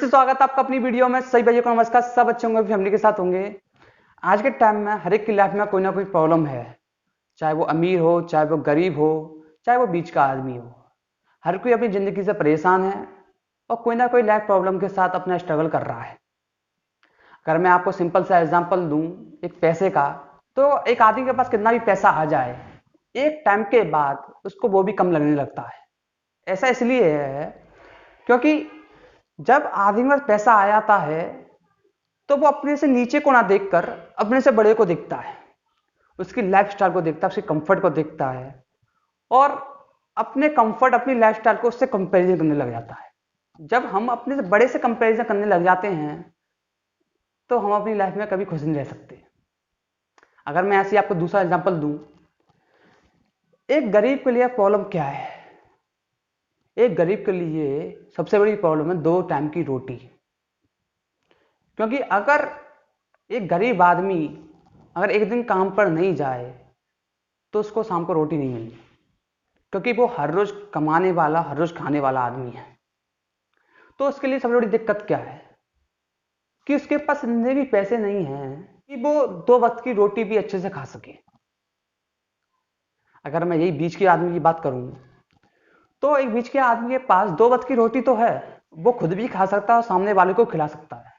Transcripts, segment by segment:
से स्वागत है आपका अपनी वीडियो में। सही भाइयों को नमस्कार। सब अच्छे होंगे, फैमिली के साथ होंगे। आज के टाइम में हर एक की लाइफ में कोई ना कोई प्रॉब्लम है, चाहे वो अमीर हो, चाहे वो गरीब हो, चाहे वो बीच का आदमी हो। हर कोई अपनी जिंदगी से परेशान है और कोई ना कोई लाइफ प्रॉब्लम के साथ अपना स्ट्रगल कर रहा है। अगर मैं आपको सिंपल सा एग्जांपल दूं एक पैसे का, तो एक आदमी के पास कितना भी पैसा आ जाए, एक टाइम के बाद उसको वो भी कम लगने लगता है। ऐसा इसलिए है क्योंकि जब आदमी के पास पैसा आ जाता है तो वो अपने से नीचे को ना देखकर अपने से बड़े को देखता है, उसकी लाइफस्टाइल को देखता है, उसके कंफर्ट को देखता है और अपने कंफर्ट, अपनी लाइफस्टाइल को उससे कंपैरिजन करने लग जाता है। जब हम अपने से बड़े से कंपैरिजन करने लग जाते हैं तो हम अपनी लाइफ में कभी खुश नहीं रह सकते। अगर मैं ऐसे आपको दूसरा एग्जांपल दूं, एक गरीब के लिए प्रॉब्लम क्या है? एक गरीब के लिए सबसे बड़ी प्रॉब्लम है 2 टाइम की रोटी। क्योंकि अगर एक गरीब आदमी अगर एक दिन काम पर नहीं जाए तो उसको शाम को रोटी नहीं मिलनी, क्योंकि वो हर रोज कमाने वाला, हर रोज खाने वाला आदमी है। तो उसके लिए सबसे बड़ी दिक्कत क्या है कि उसके पास इतने भी पैसे नहीं हैं कि वो 2 वक्त की रोटी भी अच्छे से खा सके। अगर मैं यही बीच के आदमी की बात करूं तो एक बीच के आदमी के पास 2 वक्त की रोटी तो है, वो खुद भी खा सकता है और सामने वाले को खिला सकता है।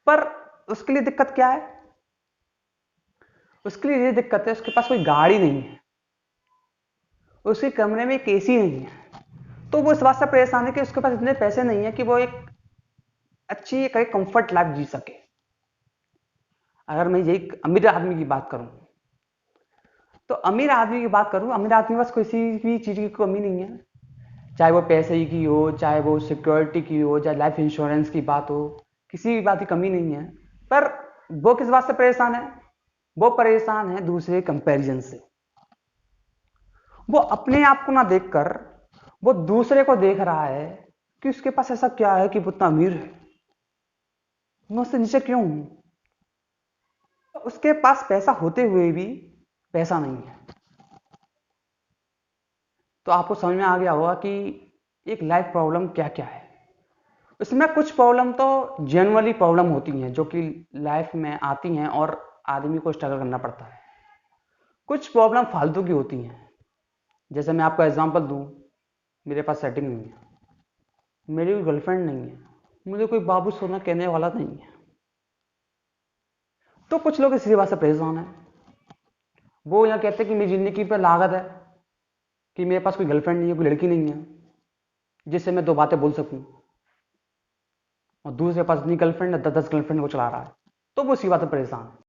पर उसके लिए दिक्कत क्या है? उसके लिए ये दिक्कत है उसके पास कोई गाड़ी नहीं है, उसके कमरे में एक एसी नहीं है। तो वो इस बात से परेशान है कि उसके पास इतने पैसे नहीं है कि वो एक अच्छी कंफर्ट लाइफ जी सके। अगर मैं यही अमीर आदमी की बात करूं तो अमीर आदमी की बात करूं, अमीर आदमी के पास किसी भी चीज की कमी नहीं है, चाहे वो पैसे की हो, चाहे वो सिक्योरिटी की हो, चाहे लाइफ इंश्योरेंस की बात हो, किसी भी बात की कमी नहीं है। पर वो किस बात से परेशान है? वो परेशान है दूसरे कंपैरिजन से। वो अपने आप को ना देखकर वो दूसरे को देख रहा है कि उसके पास ऐसा क्या है कि वो इतना अमीर है, मैं उससे नीचे क्यों हूं। तो उसके पास पैसा होते हुए भी पैसा नहीं है। तो आपको समझ में आ गया होगा कि एक लाइफ प्रॉब्लम क्या क्या है। इसमें कुछ प्रॉब्लम तो जेन्युइनली प्रॉब्लम होती हैं जो कि लाइफ में आती हैं और आदमी को स्ट्रगल करना पड़ता है। कुछ प्रॉब्लम फालतू की होती हैं। जैसे मैं आपको एग्जांपल दूं, मेरे पास सेटिंग नहीं है, मेरी कोई गर्लफ्रेंड नहीं है, मुझे कोई बाबू सोना कहने वाला नहीं है। तो कुछ लोग इसी बात से परेशान है। वो यहाँ कहते हैं कि मेरी जिंदगी पर लागत है कि मेरे पास कोई गर्लफ्रेंड नहीं है, कोई लड़की नहीं है जिससे मैं 2 बातें बोल सकूं, और दूसरे पास इतनी गर्लफ्रेंड है, 10 गर्लफ्रेंड को चला रहा है। तो वो इसी बात से परेशान है।